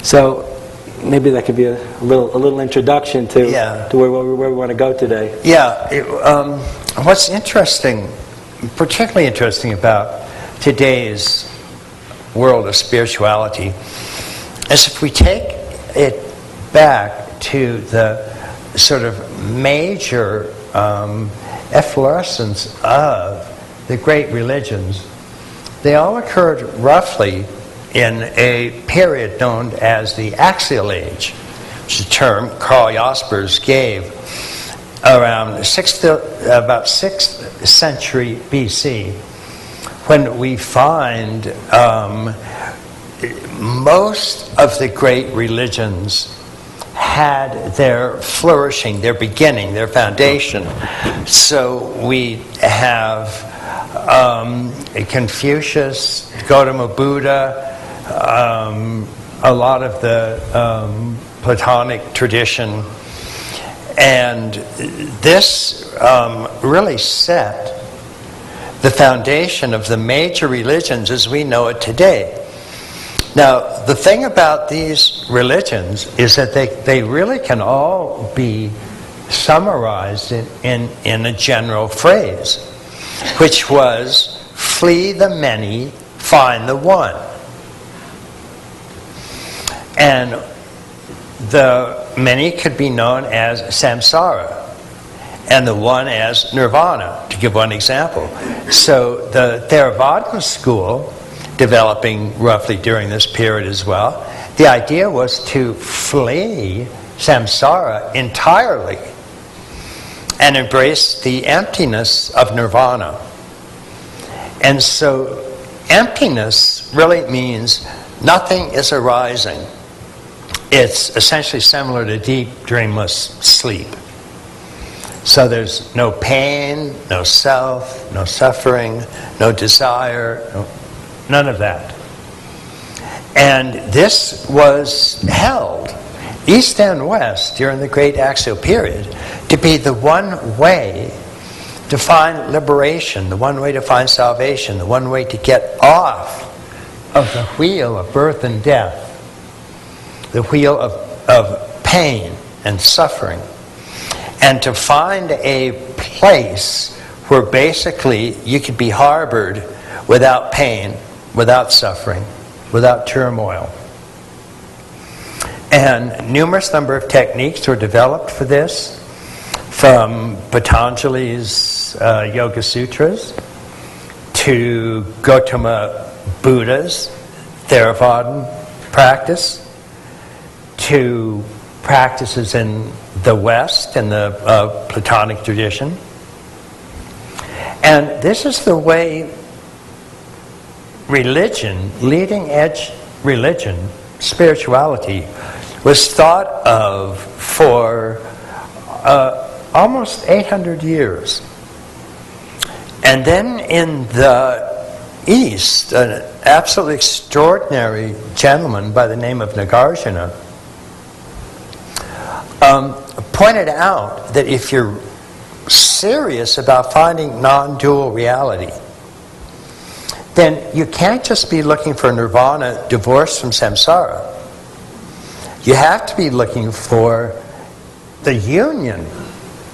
So maybe that could be a little introduction to where we want to go today. Yeah. What's interesting, particularly interesting about today's world of spirituality, is if we take it back to the sort of major efflorescence of the great religions, they all occurred roughly in a period known as the Axial Age, which is a term Carl Jaspers gave around about 6th century BC, when we find most of the great religions had their flourishing, their beginning, their foundation. So we have Confucius, Gautama Buddha, a lot of the Platonic tradition, and this really set the foundation of the major religions as we know it today. Now, the thing about these religions is that they really can all be summarized in a general phrase, which was, flee the many, find the one. And the many could be known as samsara, and the one as nirvana, to give one example. So the Theravada school, developing roughly during this period as well, the idea was to flee samsara entirely and embrace the emptiness of nirvana. And so emptiness really means nothing is arising. It's essentially similar to deep, dreamless sleep. So there's no pain, no self, no suffering, no desire, none of that. And this was held, east and west, during the Great Axial Period, to be the one way to find liberation, the one way to find salvation, the one way to get off of the wheel of birth and death, the wheel of pain and suffering, and to find a place where basically you could be harbored without pain, without suffering, without turmoil. And numerous number of techniques were developed for this, from Patanjali's Yoga Sutras to Gautama Buddha's Theravada practice, to practices in the West, in the Platonic tradition. And this is the way religion, leading edge religion, spirituality, was thought of for almost 800 years. And then in the East, an absolutely extraordinary gentleman by the name of Nagarjuna pointed out that if you're serious about finding non-dual reality, then you can't just be looking for nirvana divorced from samsara. You have to be looking for the union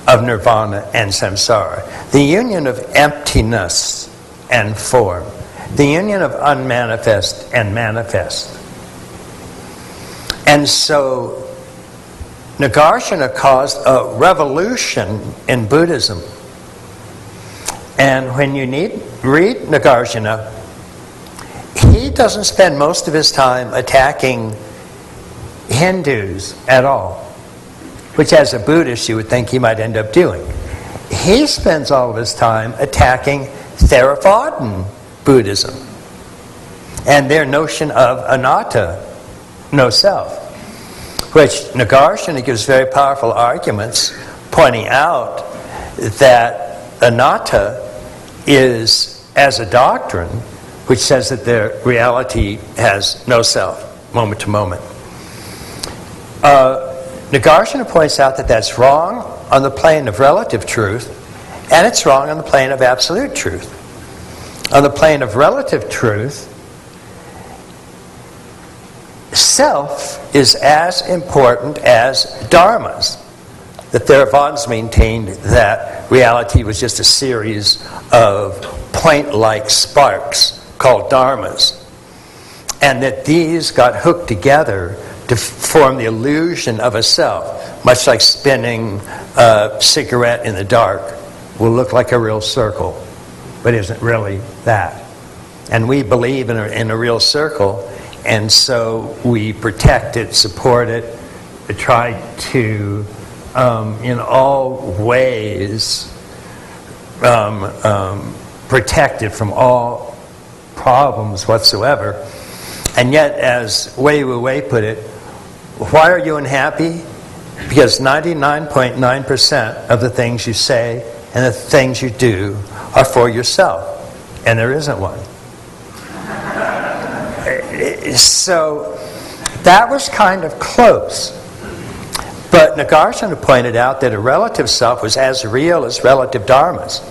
of nirvana and samsara, the union of emptiness and form, the union of unmanifest and manifest. And so Nagarjuna caused a revolution in Buddhism. And when you read Nagarjuna, he doesn't spend most of his time attacking Hindus at all, which as a Buddhist you would think he might end up doing. He spends all of his time attacking Theravadan Buddhism and their notion of anatta, no self, which Nagarjuna gives very powerful arguments pointing out that anatta is, as a doctrine, which says that their reality has no self, moment to moment. Nagarjuna points out that that's wrong on the plane of relative truth, and it's wrong on the plane of absolute truth. On the plane of relative truth, self is as important as dharmas. The Theravadins maintained that reality was just a series of point-like sparks called dharmas, and that these got hooked together to form the illusion of a self, much like spinning a cigarette in the dark will look like a real circle, but isn't really that. And we believe in a real circle, and so we protect it, support it, try to, in all ways, protect it from all problems whatsoever. And yet, as Wei Wu Wei put it, why are you unhappy? Because 99.9% of the things you say and the things you do are for yourself, and there isn't one. So that was kind of close. But Nagarjuna pointed out that a relative self was as real as relative dharmas,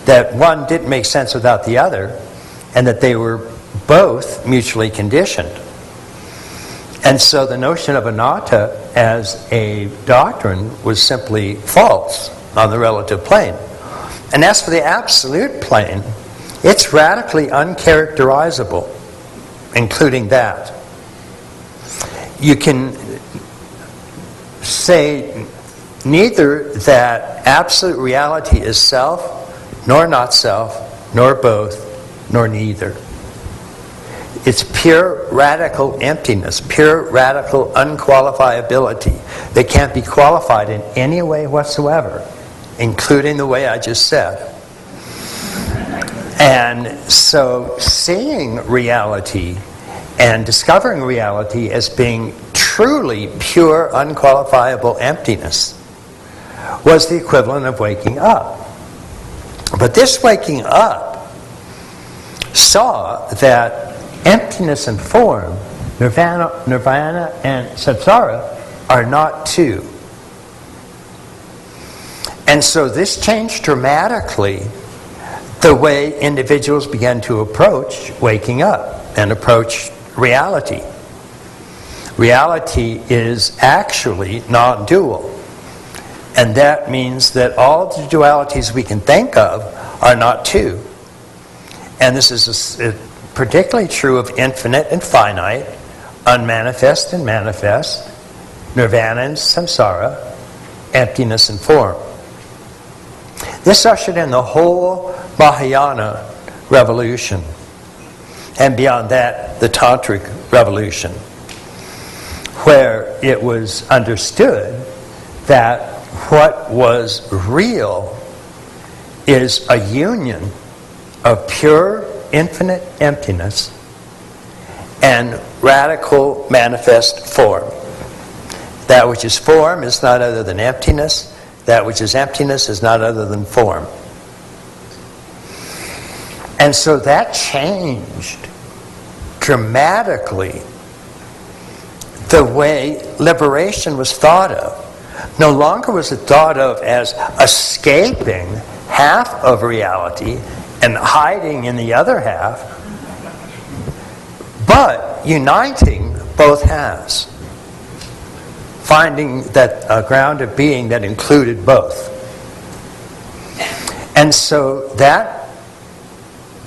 that one didn't make sense without the other, and that they were both mutually conditioned. And so the notion of anatta as a doctrine was simply false on the relative plane. And as for the absolute plane, it's radically uncharacterizable, including that. You can say neither that absolute reality is self, nor not self, nor both, nor neither. It's pure radical emptiness, pure radical unqualifiability that can't be qualified in any way whatsoever, including the way I just said. And so seeing reality and discovering reality as being truly pure, unqualifiable emptiness was the equivalent of waking up. But this waking up saw that emptiness and form, nirvana and samsara, are not two. And so this changed dramatically the way individuals began to approach waking up and approach reality. Reality is actually non-dual. And that means that all the dualities we can think of are not two. And this is particularly true of infinite and finite, unmanifest and manifest, nirvana and samsara, emptiness and form. This ushered in the whole Mahayana revolution, and beyond that, the Tantric revolution, where it was understood that what was real is a union of pure, infinite emptiness and radical manifest form. That which is form is not other than emptiness. That which is emptiness is not other than form. And so that changed dramatically the way liberation was thought of. No longer was it thought of as escaping half of reality and hiding in the other half, but uniting both halves. Finding that a ground of being that included both. And so that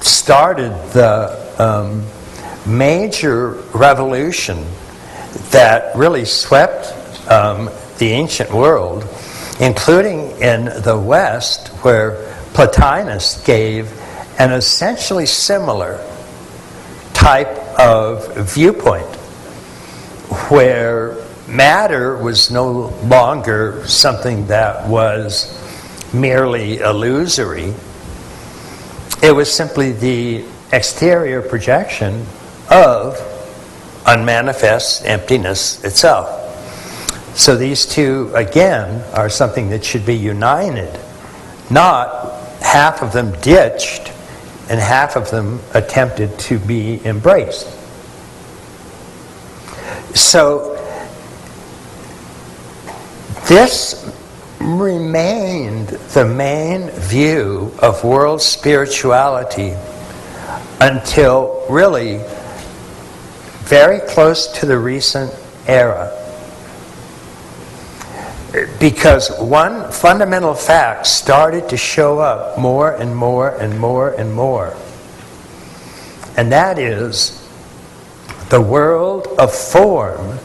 started the major revolution that really swept the ancient world, including in the West, where Plotinus gave an essentially similar type of viewpoint, where matter was no longer something that was merely illusory. It was simply the exterior projection of unmanifest emptiness itself. So these two, again, are something that should be united, not half of them ditched and half of them attempted to be embraced. So this remained the main view of world spirituality until really very close to the recent era. Because one fundamental fact started to show up more and more and more and more. And that is the world of form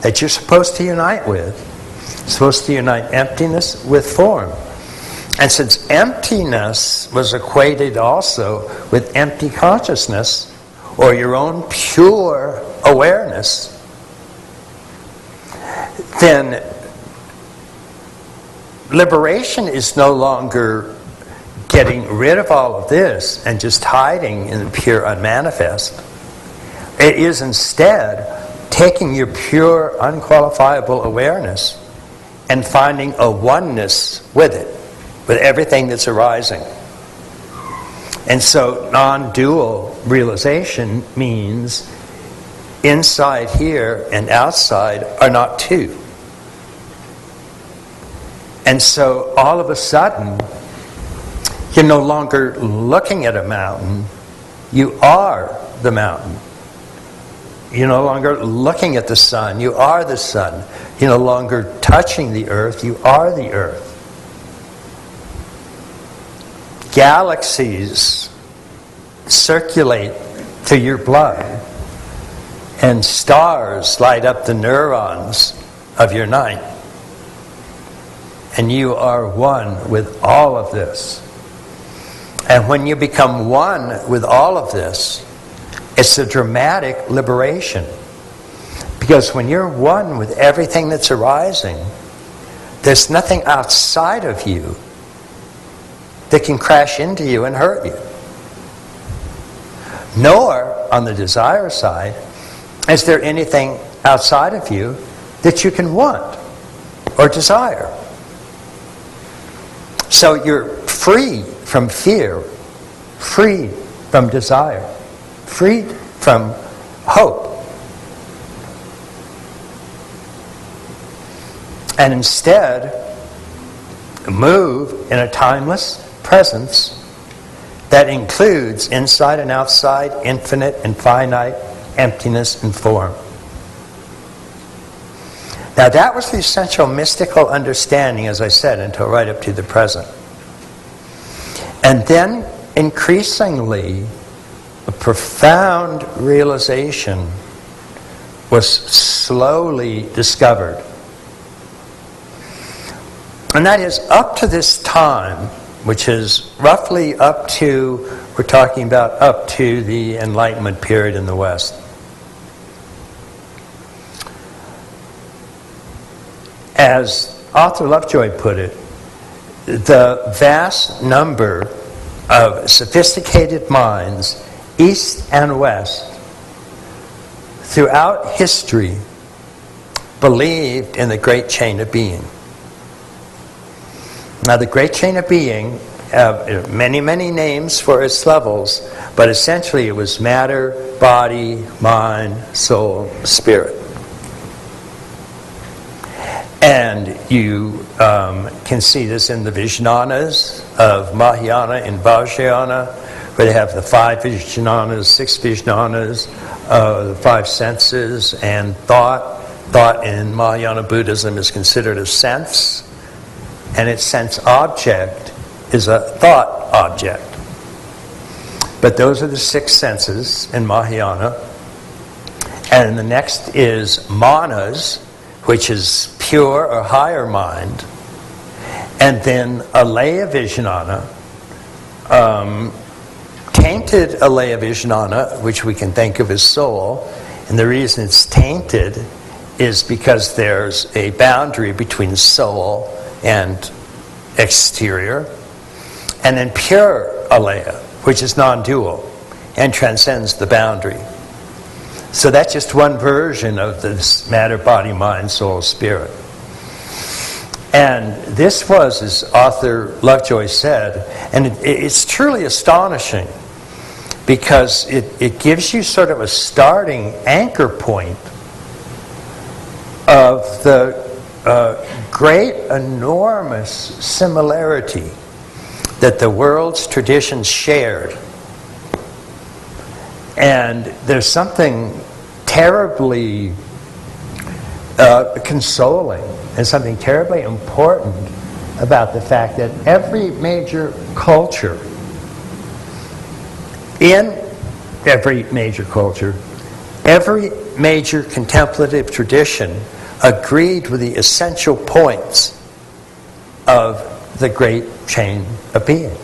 that you're supposed to unite with. You're supposed to unite emptiness with form. And since emptiness was equated also with empty consciousness, or your own pure awareness, then liberation is no longer getting rid of all of this and just hiding in the pure unmanifest. It is instead taking your pure unqualifiable awareness and finding a oneness with it, with everything that's arising. And so non-dual realization means inside here and outside are not two. And so all of a sudden, you're no longer looking at a mountain, you are the mountain. You're no longer looking at the sun, you are the sun. You're no longer touching the earth, you are the earth. Galaxies circulate through your blood, and stars light up the neurons of your night. And you are one with all of this. And when you become one with all of this, it's a dramatic liberation. Because when you're one with everything that's arising, there's nothing outside of you that can crash into you and hurt you. Nor, on the desire side, is there anything outside of you that you can want or desire. So you're free from fear, free from desire, free from hope. And instead, move in a timeless presence that includes inside and outside, infinite and finite, emptiness and form. Now that was the essential mystical understanding, as I said, until right up to the present. And then increasingly, a profound realization was slowly discovered. And that is, up to this time, which is roughly up to, we're talking about up to the Enlightenment period in the West. As Arthur Lovejoy put it, the vast number of sophisticated minds, East and West, throughout history, believed in the great chain of being. Now, the great chain of being have many, many names for its levels, but essentially it was matter, body, mind, soul, spirit. And you can see this in the Vijnanas of Mahayana and Vajrayana, where they have the 5 Vijnanas, 6 Vijnanas, the 5 senses, and thought. Thought in Mahayana Buddhism is considered a sense, and its sense object is a thought object. But those are the 6 senses in Mahayana. And the next is manas, which is pure or higher mind. And then Alaya Vijnana, tainted Alaya Vijnana, which we can think of as soul. And the reason it's tainted is because there's a boundary between soul and exterior. And then pure Alaya, which is non-dual and transcends the boundary. So that's just one version of this matter, body, mind, soul, spirit. And this was, as Arthur Lovejoy said, and it's truly astonishing because it gives you sort of a starting anchor point of the great, enormous similarity that the world's traditions shared And there's something terribly consoling and something terribly important about the fact that every major culture, every major contemplative tradition agreed with the essential points of the great chain of being.